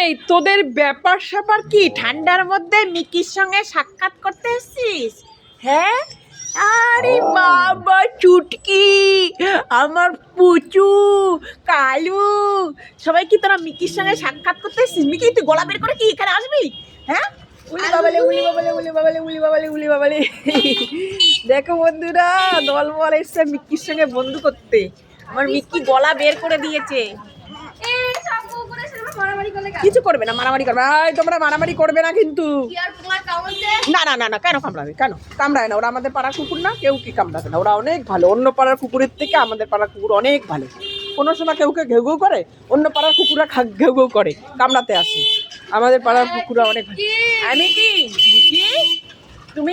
এই তোদের ব্যাপার স্যাপার কি? ঠান্ডার মধ্যে মিকির সঙ্গে সাক্ষাৎ করতে এসেছিস? হ্যাঁ, আরে বাবা চুটকি, আমার পুচু, কালু, সবাই কি তোরা মিকির সঙ্গে সাক্ষাৎ করতে এসেছিস? মিকি তুই গলা বের করে কি এখানে আসবি? হ্যাঁ, উলি বাবালে উলি বাবালে উলি বাবালে উলি বাবালে উলি বাবালে। দেখো বন্ধুরা, দলবল এসছে মিকির সঙ্গে বন্ধু করতে। আমার মিকি গলা বের করে দিয়েছে। কিছু করবে না, মারামারি করবে। তোমরা মারামারি করবে না কিন্তু। না না না না, কেন কামড়াবে? কেন কামড়ায় না? ওরা আমাদের পাড়ার কুকুর না, কেউ কি কামড়াবে না। ওরা অনেক ভালো, অন্য পাড়ার কুকুরের থেকে আমাদের পাড়ার কুকুর অনেক ভালো। কোনো সময় কেউকে ঘেউ ঘেউ করে, অন্য পাড়ার কুকুররা ঘেউ ঘেউ করে, কামড়াতে আসে। আমাদের পাড়ার কুকুররা অনেক ভালো। আমি কি মিকি, তুমি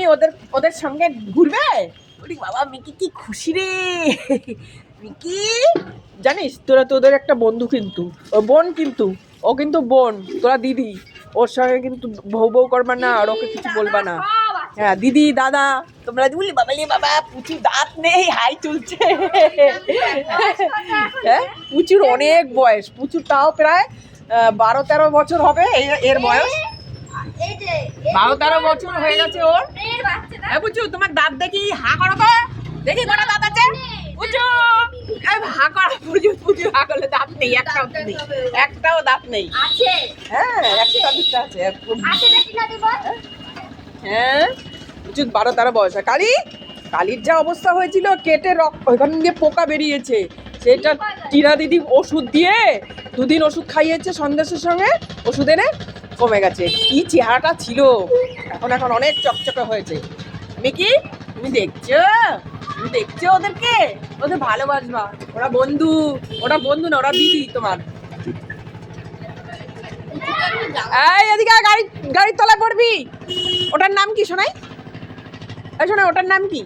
ওদের সঙ্গে ঘুরবে? বাবা মিকি কি খুশি রে! মিকি জানিস তোরা, তোদের একটা বন্ধু কিন্তু, ও বোন কিন্তু, ও কিন্তু বোন, তোরা দিদি। ওর সঙ্গে কিন্তু বউ বউ করবা না, আর ওকে কিছু বলবা না। হ্যাঁ, দিদি দাদা তোমরা বলি। বাবা লে বাবা, পুচুর দাঁত নেই, হাই তুলছে। হ্যাঁ, পুচুর অনেক বয়স, পুচুর তাও প্রায় 12-13 বছর হবে এর বয়স। 12-13 বছর হয়ে গেছে ওর। হ্যাঁ পুচু, তোমার দাঁত দেখি, হা করো তো দেখি, কটা দাঁত আছে? পুচু হা করা। পুচু হা করলে দাঁত নেই, একটাও নেই, একটাও দাঁত নেই। হ্যাঁ, একটা দুটো আছে। হ্যাঁ, পুচু 12-13 বয়স। কালির যা অবস্থা হয়েছিল, কেটে ওইখান দিয়ে পোকা বেরিয়েছে। সেটা টিনা দিদি ওষুধ দিয়ে 2 দিন ওষুধ খাইয়েছে সন্দেশের সঙ্গে, ওষুধ এনে কমে গেছে। কি চেহারাটা ছিল, এখন অনেক চকচকে হয়েছে। মিকি তুমি দেখছো, তুমি দেখছো ওদেরকে? ওদের ভালোবাসবা, ওরা বন্ধু। ওরা বন্ধু না, ওরা দিদি তোমার। এই এদিকে গাড়ির তলায় পড়বি। ওটার নাম কি শোনাই? এই শোনা, ওটার নাম কি?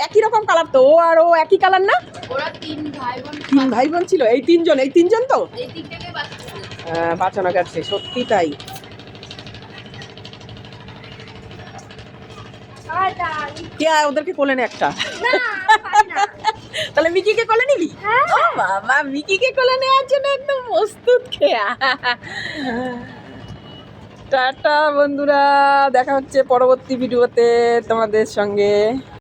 একই রকম কালার তো, ও আর ও একই কালার না? ওরা 3 ভাই বোন ছিল। এই তিনজন তো এই 3টাকে বাঁচানো গেছে, সত্যি তাই। কে ওদেরকে কোলে নে একটা। তাহলে মিকিকে কোলে নিবি? ও বাবা, মিকিকে কোলে নেওয়ার জন্য একদম প্রস্তুত খেয়া। টাটা বন্ধুরা, দেখা হচ্ছে পরবর্তী ভিডিওতে তোমাদের সঙ্গে।